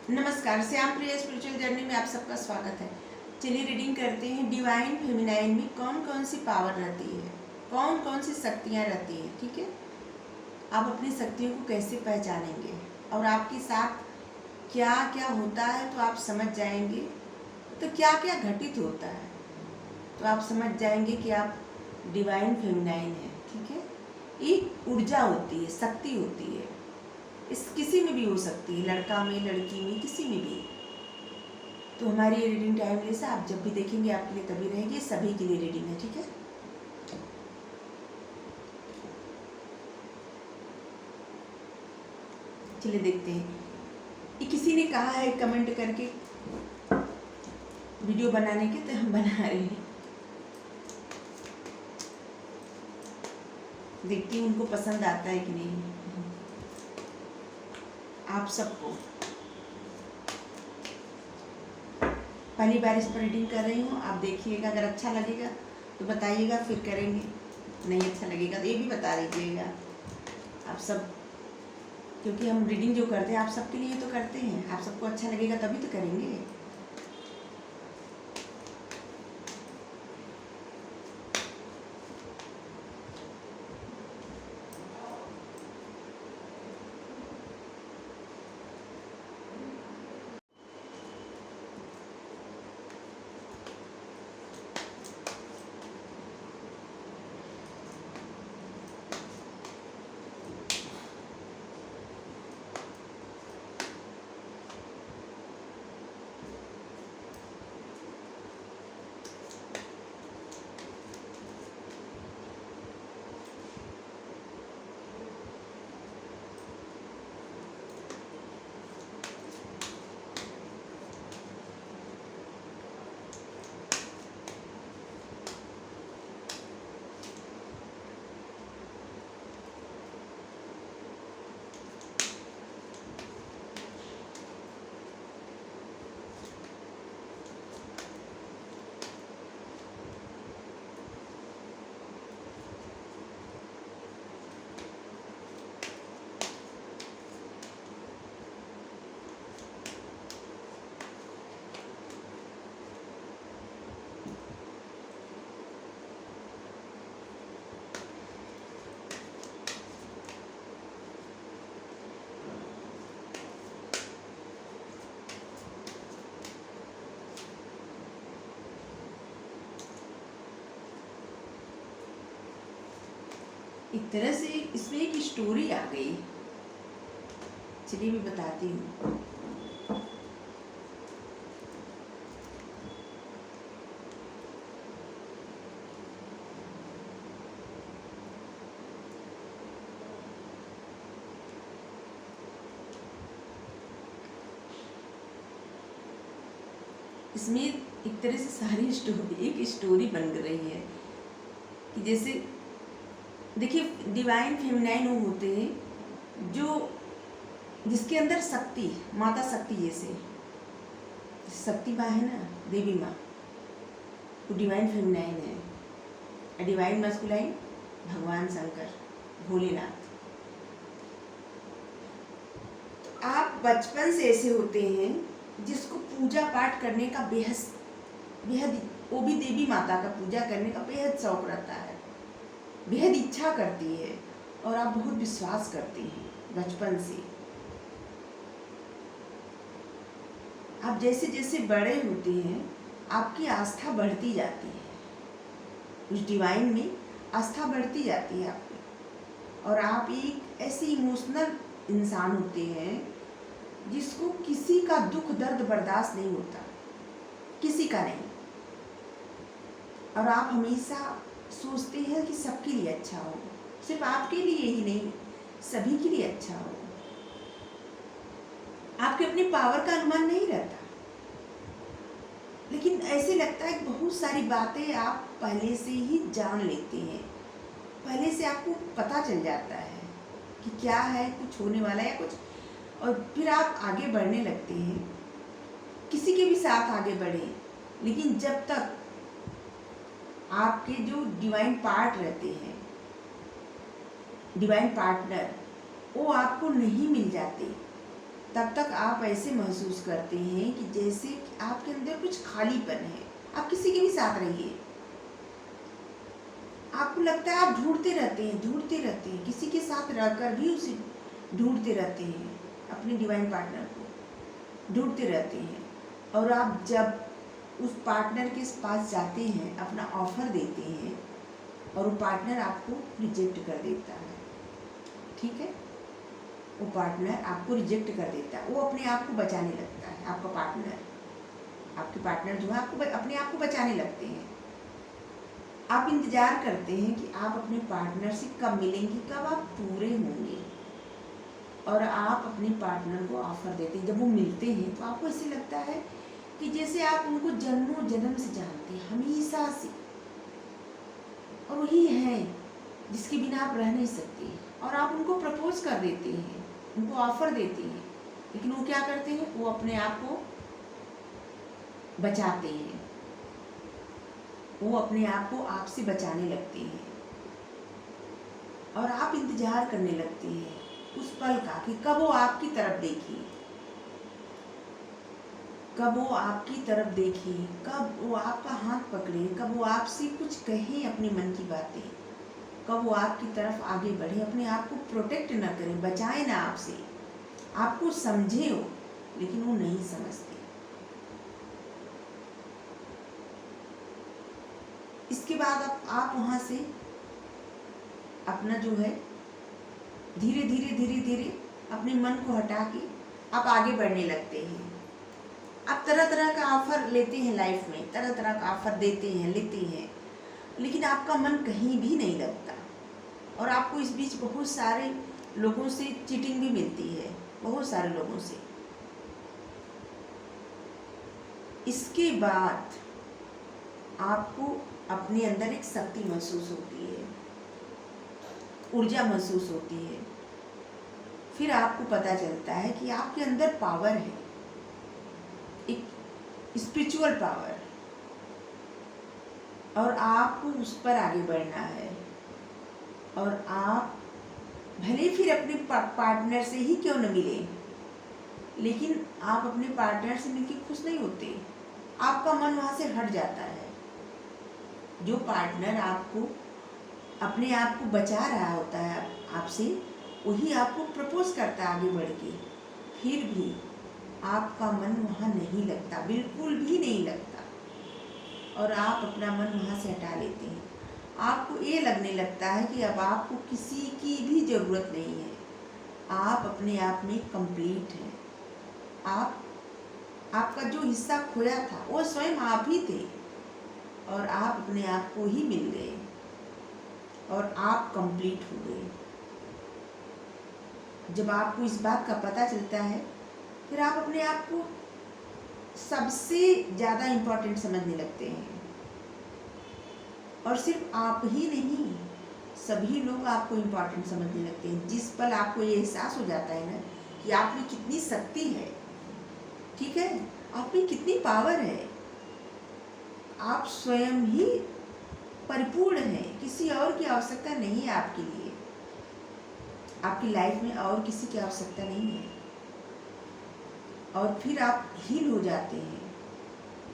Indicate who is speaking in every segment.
Speaker 1: नमस्कार, श्याम प्रिया spiritual journey में आप सबका स्वागत है। चलिए रीडिंग करते हैं। डिवाइन फेमिनाइन में कौन कौन सी पावर रहती है, कौन कौन सी शक्तियाँ रहती हैं। ठीक है, आप अपनी शक्तियों को कैसे पहचानेंगे और आपके साथ क्या क्या होता है तो आप समझ जाएंगे। तो क्या क्या घटित होता है तो आप समझ जाएंगे कि आप डिवाइन फेमिनाइन हैं। ठीक है, एक ऊर्जा होती है, शक्ति होती है। इस किसी में भी हो सकती है, लड़का में, लड़की में, किसी में भी। तो हमारी ये रीडिंग टाइमलेस है, आप जब भी देखेंगे आपके लिए तभी रहेगी। सभी के लिए रीडिंग है। ठीक है, चलिए देखते हैं। ये किसी ने कहा है कमेंट करके वीडियो बनाने के, तो हम बना रहे हैं। देखती हूँ उनको पसंद आता है कि नहीं। आप सबको पहली बार इस पर रीडिंग कर रही हूँ, आप देखिएगा। अगर अच्छा लगेगा तो बताइएगा, फिर करेंगे। नहीं अच्छा लगेगा तो ये भी बता दीजिएगा। आप सब, क्योंकि हम रीडिंग जो करते हैं आप सबके लिए तो करते हैं। आप सबको अच्छा लगेगा तभी तो करेंगे। एक तरह से इसमें एक स्टोरी आ गई। चलिए मैं बताती हूँ। इसमें एक तरह से सारी स्टोरी एक स्टोरी बन रही है कि जैसे देखिए, डिवाइन फेमिनाइन वो होते हैं जो जिसके अंदर शक्ति, माता शक्ति, जैसे शक्ति माँ है ना, देवी माँ, वो डिवाइन फेमिनाइन है। डिवाइन मस्कुलाइन भगवान शंकर, भोलेनाथ। तो आप बचपन से ऐसे होते हैं जिसको पूजा पाठ करने का बेहद बेहद, वो भी देवी माता का पूजा करने का बेहद शौक रहता है, बेहद इच्छा करती है, और आप बहुत विश्वास करते हैं बचपन से। आप जैसे जैसे बड़े होते हैं आपकी आस्था बढ़ती जाती है, उस डिवाइन में आस्था बढ़ती जाती है आपकी, और आप एक ऐसे इमोशनल इंसान होते हैं जिसको किसी का दुख दर्द बर्दाश्त नहीं होता, किसी का नहीं। और आप हमेशा सोचते हैं कि सबके लिए अच्छा हो, सिर्फ आपके लिए ही नहीं, सभी के लिए अच्छा हो। आपके अपनी पावर का अनुमान नहीं रहता, लेकिन ऐसे लगता है कि बहुत सारी बातें आप पहले से ही जान लेते हैं, पहले से आपको पता चल जाता है कि क्या है, कुछ होने वाला है कुछ, और फिर आप आगे बढ़ने लगते हैं। किसी के भी साथ आगे बढ़े, लेकिन जब तक आपके जो डिवाइन पार्ट रहते हैं, डिवाइन पार्टनर, वो आपको नहीं मिल जाते, तब तक आप ऐसे महसूस करते हैं कि जैसे आपके अंदर कुछ खालीपन है। आप किसी के भी साथ रहिए, आपको लगता है आप ढूंढते रहते हैं, किसी के साथ रहकर भी उसे ढूंढते रहते हैं, अपने डिवाइन पार्टनर को ढूंढते रहते हैं। और आप जब उस पार्टनर के पास जाते हैं, अपना ऑफर देते हैं, और वो पार्टनर आपको रिजेक्ट कर देता है, ठीक है, वो पार्टनर आपको रिजेक्ट कर देता है, वो अपने आप को बचाने लगता है। आपका पार्टनर, आपके पार्टनर जो है आपको अपने आप को बचाने लगते हैं। आप इंतज़ार करते हैं कि आप अपने पार्टनर से कब मिलेंगे, कब आप पूरे होंगे, और आप अपने पार्टनर को ऑफर देते हैं। जब वो मिलते हैं तो आपको ऐसे लगता है कि जैसे आप उनको जन्मों जन्म से जानते हैं, हमेशा से, और वही है जिसके बिना आप रह नहीं सकते। और आप उनको प्रपोज कर देते हैं, उनको ऑफर देते हैं, लेकिन वो क्या करते हैं, वो अपने आप को बचाते हैं, वो अपने आप को आपसे बचाने लगते हैं। और आप इंतजार करने लगते हैं उस पल का कि कब वो आपकी तरफ देखे, कब वो आपकी तरफ देखे, कब वो आपका हाथ पकड़े, कब वो आपसे कुछ कहे अपने मन की बातें, कब वो आपकी तरफ आगे बढ़े, अपने आप को प्रोटेक्ट ना करे, बचाए ना आपसे, आपको समझे हो, लेकिन वो नहीं समझते। इसके बाद आप वहाँ से अपना जो है धीरे धीरे अपने मन को हटा के आप आगे बढ़ने लगते हैं। आप तरह तरह का ऑफर लेते हैं लाइफ में, तरह तरह का ऑफर देते हैं, लेते हैं, लेकिन आपका मन कहीं भी नहीं लगता। और आपको इस बीच बहुत सारे लोगों से चीटिंग भी मिलती है, बहुत सारे लोगों से। इसके बाद आपको अपने अंदर एक शक्ति महसूस होती है, ऊर्जा महसूस होती है। फिर आपको पता चलता है कि आपके अंदर पावर है, एक स्पिरिचुअल पावर, और आपको उस पर आगे बढ़ना है। और आप भले फिर अपने पार्टनर से ही क्यों न मिले, लेकिन आप अपने पार्टनर से मिलकर खुश नहीं होते, आपका मन वहाँ से हट जाता है। जो पार्टनर आपको अपने आप को बचा रहा होता है आपसे, वही आपको प्रपोज करता है आगे बढ़ के, फिर भी आपका मन वहाँ नहीं लगता, बिल्कुल भी नहीं लगता, और आप अपना मन वहाँ से हटा लेते हैं। आपको ये लगने लगता है कि अब आपको किसी की भी ज़रूरत नहीं है, आप अपने आप में कंप्लीट हैं। आपका जो हिस्सा खोया था वो स्वयं आप ही थे, और आप अपने आप को ही मिल गए, और आप कंप्लीट हो गए। जब आपको इस बात का पता चलता है, फिर आप अपने आप को सबसे ज़्यादा इम्पोर्टेंट समझने लगते हैं। और सिर्फ आप ही नहीं, सभी लोग आपको इम्पोर्टेंट समझने लगते हैं। जिस पल आपको ये एहसास हो जाता है ना कि आप में कितनी शक्ति है, ठीक है, आप में कितनी पावर है, आप स्वयं ही परिपूर्ण हैं, किसी और की आवश्यकता नहीं है आपके लिए, आपकी लाइफ में और किसी की आवश्यकता नहीं है। और फिर आप हील हो जाते हैं,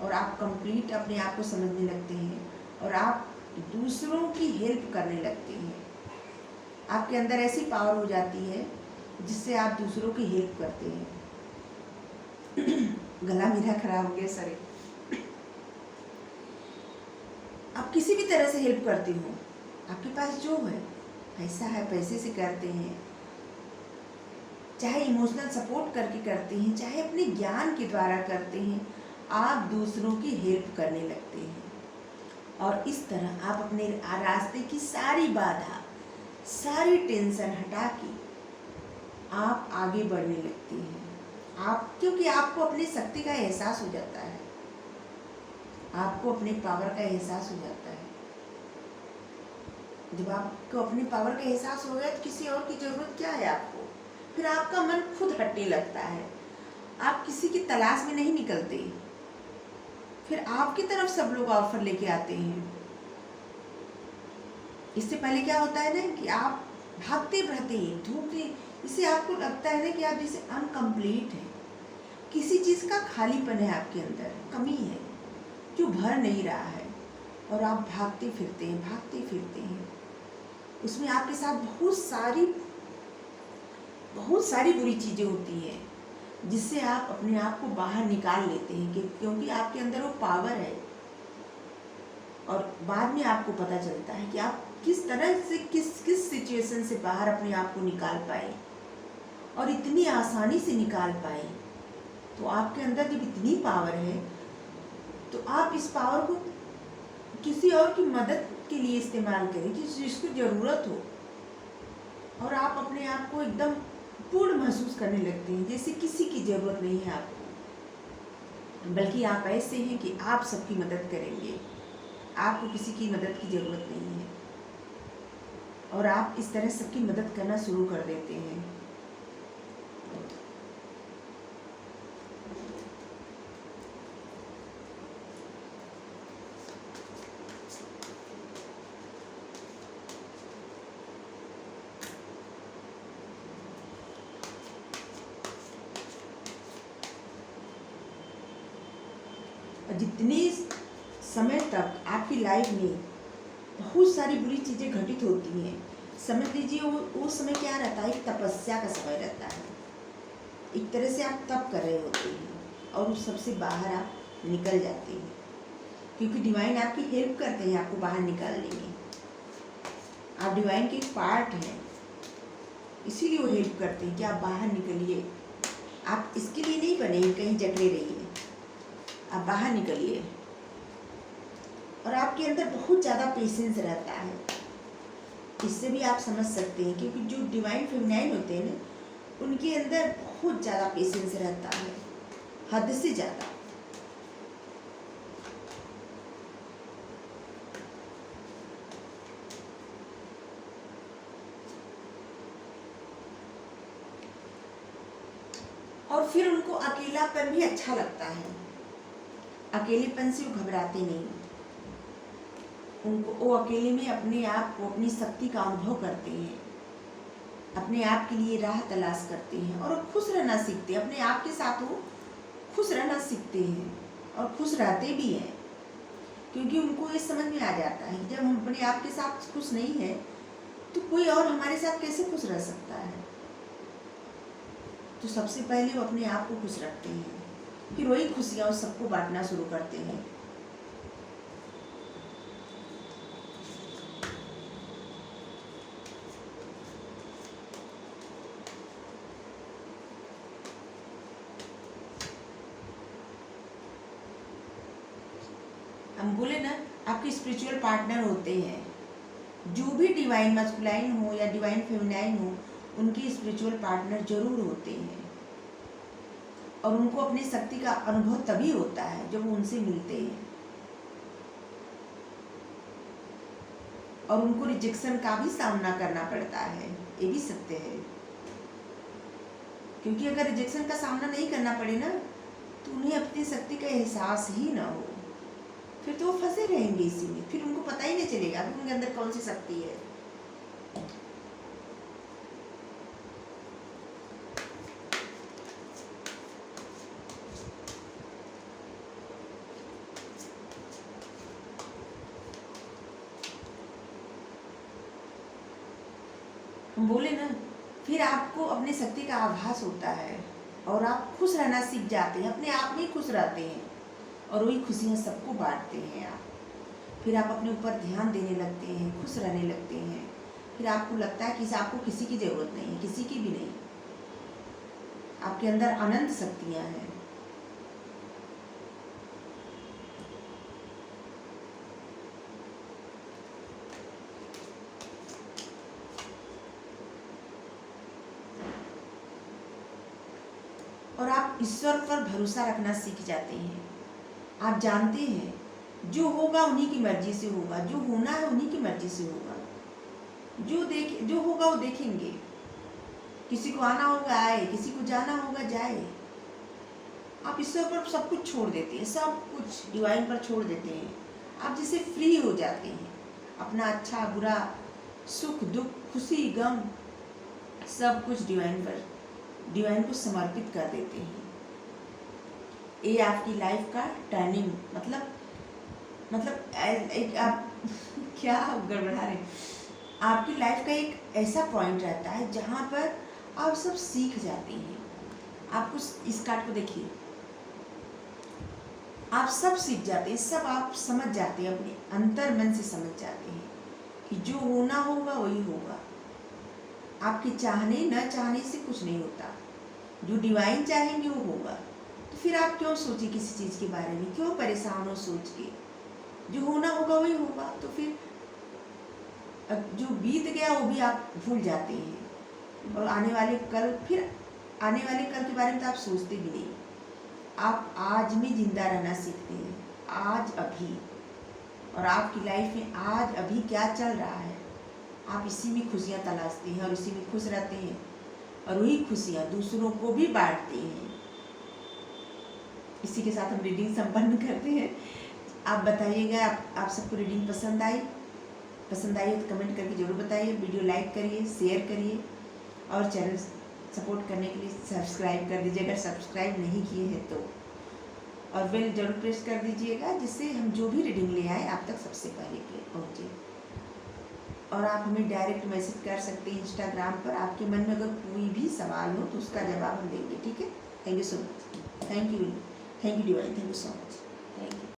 Speaker 1: और आप कंप्लीट अपने आप को समझने लगते हैं, और आप दूसरों की हेल्प करने लगते हैं। आपके अंदर ऐसी पावर हो जाती है जिससे आप दूसरों की हेल्प करते हैं। गला मेरा खराब हो गया, सॉरी। आप किसी भी तरह से हेल्प करते हो, आपके पास जो है, पैसा है, पैसे से करते हैं, चाहे इमोशनल सपोर्ट करके करते हैं, चाहे अपने ज्ञान के द्वारा करते हैं, आप दूसरों की हेल्प करने लगते हैं। और इस तरह आप अपने रास्ते की सारी बाधा, सारी टेंशन हटा के आप आगे बढ़ने लगते हैं। क्योंकि आपको अपनी शक्ति का एहसास हो जाता है, आपको अपने पावर का एहसास हो जाता है। जब आपको अपनी पावर का एहसास हो गया तो किसी और की ज़रूरत क्या है आपको, फिर आपका मन खुद हटने लगता है, आप किसी की तलाश में नहीं निकलते, फिर आपकी तरफ सब लोग ऑफर लेके आते हैं। इससे पहले क्या होता है ना कि आप भागते भागते ढूंढते इससे आपको लगता है ना कि आप जैसे अनकम्प्लीट हैं, किसी चीज़ का खालीपन है आपके अंदर, कमी है जो भर नहीं रहा है, और आप भागते फिरते हैं। उसमें आपके साथ बहुत सारी बुरी चीज़ें होती हैं जिससे आप अपने आप को बाहर निकाल लेते हैं, क्योंकि आपके अंदर वो पावर है। और बाद में आपको पता चलता है कि आप किस तरह से किस सिचुएशन से बाहर अपने आप को निकाल पाए, और इतनी आसानी से निकाल पाए। तो आपके अंदर जब इतनी पावर है तो आप इस पावर को किसी और की मदद के लिए इस्तेमाल करें जिसको ज़रूरत हो, और आप अपने आप को एकदम पूर्ण महसूस करने लगते हैं, जैसे किसी की ज़रूरत नहीं है आपको, बल्कि आप ऐसे हैं कि आप सबकी मदद करेंगे, आपको किसी की मदद की ज़रूरत नहीं है, और आप इस तरह सबकी मदद करना शुरू कर देते हैं। जितनी समय तक आपकी लाइफ में बहुत सारी बुरी चीज़ें घटित होती हैं, समझ लीजिए वो समय क्या रहता है, एक तपस्या का समय रहता है। एक तरह से आप तप कर रहे होते हैं और उस सबसे बाहर आप निकल जाते हैं, क्योंकि डिवाइन आपकी हेल्प करते हैं आपको बाहर निकालने में। आप डिवाइन के एक पार्ट हैं, इसीलिए वो हेल्प करते हैं कि आप बाहर निकलिए। आप इसके लिए नहीं बने कहीं जकड़े रहिए, आप बाहर निकलिए। और आपके अंदर बहुत ज़्यादा पेशेंस रहता है, इससे भी आप समझ सकते हैं, क्योंकि जो डिवाइन फेमिनाइन होते हैं ना, उनके अंदर बहुत ज़्यादा पेशेंस रहता है, हद से ज़्यादा। और फिर उनको अकेलापन भी अच्छा लगता है, अकेलेपन से वो घबराते नहीं, उनको वो अकेले में अपने आप को, अपनी शक्ति का अनुभव करते हैं, अपने आप के लिए राह तलाश करते हैं, और खुश रहना सीखते हैं। अपने आप के साथ वो खुश रहना सीखते हैं और खुश रहते भी हैं, क्योंकि उनको ये समझ में आ जाता है कि जब हम अपने आप के साथ खुश नहीं है तो कोई और हमारे साथ कैसे खुश रह सकता है। तो सबसे पहले वो अपने आप को खुश रखते हैं, फिर वही खुशियाँ उस सबको बांटना शुरू करते हैं। हम बोले ना, आपके स्पिरिचुअल पार्टनर होते हैं, जो भी डिवाइन मस्कुलाइन हो या डिवाइन फेमिनाइन हो, उनके स्पिरिचुअल पार्टनर जरूर होते हैं, और उनको अपनी शक्ति का अनुभव तभी होता है जब वो उनसे मिलते हैं, और उनको रिजेक्शन का भी सामना करना पड़ता है, ये भी सत्य है। क्योंकि अगर रिजेक्शन का सामना नहीं करना पड़े ना, तो उन्हें अपनी शक्ति का एहसास ही ना हो, फिर तो वो फंसे रहेंगे इसी में, फिर उनको पता ही नहीं चलेगा कि उनके अंदर कौन सी शक्ति है। हम बोले ना, फिर आपको अपनी शक्ति का आभास होता है और आप खुश रहना सीख जाते हैं, अपने आप में खुश रहते हैं, और वही खुशियाँ सबको बांटते हैं आप। फिर आप अपने ऊपर ध्यान देने लगते हैं, खुश रहने लगते हैं, फिर आपको लगता है कि आपको किसी की ज़रूरत नहीं है, किसी की भी नहीं। आपके अंदर अनंत शक्तियाँ हैं। और आप ईश्वर पर भरोसा रखना सीख जाते हैं। आप जानते हैं जो होगा उन्हीं की मर्जी से होगा, जो होना है उन्हीं की मर्जी से होगा, जो होगा वो देखेंगे। किसी को आना होगा आए, किसी को जाना होगा जाए। आप ईश्वर पर सब कुछ छोड़ देते हैं, सब कुछ डिवाइन पर छोड़ देते हैं। आप जैसे फ्री हो जाते हैं, अपना अच्छा बुरा, सुख दुख, खुशी गम, सब कुछ डिवाइन को समर्पित कर देते हैं। ये आपकी लाइफ का टर्निंग मतलब एक आप क्या गड़बड़ा रहे हैं, आपकी लाइफ का एक ऐसा पॉइंट रहता है जहाँ पर आप सब सीख जाते हैं। आप इस कार्ड को देखिए, आप सब सीख जाते हैं, सब आप समझ जाते हैं, अपने अंतर मन से समझ जाते हैं कि जो होना होगा वही होगा। आपके चाहने न चाहने से कुछ नहीं होता, जो डिवाइन चाहेंगे वो होगा। तो फिर आप क्यों सोचिए किसी चीज़ के बारे में, क्यों परेशान हो सोच के? जो होना होगा वही होगा। तो फिर जो बीत गया वो भी आप भूल जाते हैं, और आने वाले कल के बारे में तो आप सोचते भी नहीं। आप आज में जिंदा रहना सीखते हैं, आज अभी, और आपकी लाइफ में आज अभी क्या चल रहा है, आप इसी में खुशियाँ तलाशते हैं और इसी में खुश रहते हैं, और वही खुशियाँ दूसरों को भी बांटते हैं। इसी के साथ हम रीडिंग संपन्न करते हैं। आप बताइएगा आप सबको रीडिंग पसंद आई तो कमेंट करके जरूर बताइए। वीडियो लाइक करिए, शेयर करिए, और चैनल सपोर्ट करने के लिए सब्सक्राइब कर दीजिए अगर सब्सक्राइब नहीं किए हैं तो, और बेल जरूर प्रेस कर दीजिएगा, जिससे हम जो भी रीडिंग ले आए आप तक सबसे पहले पहुँचे। और आप हमें डायरेक्ट मैसेज कर सकते हैं इंस्टाग्राम पर। आपके मन में अगर कोई भी सवाल हो तो उसका जवाब हम देंगे, ठीक है? Thank you so much. Thank you divine, thank you so much, thank you.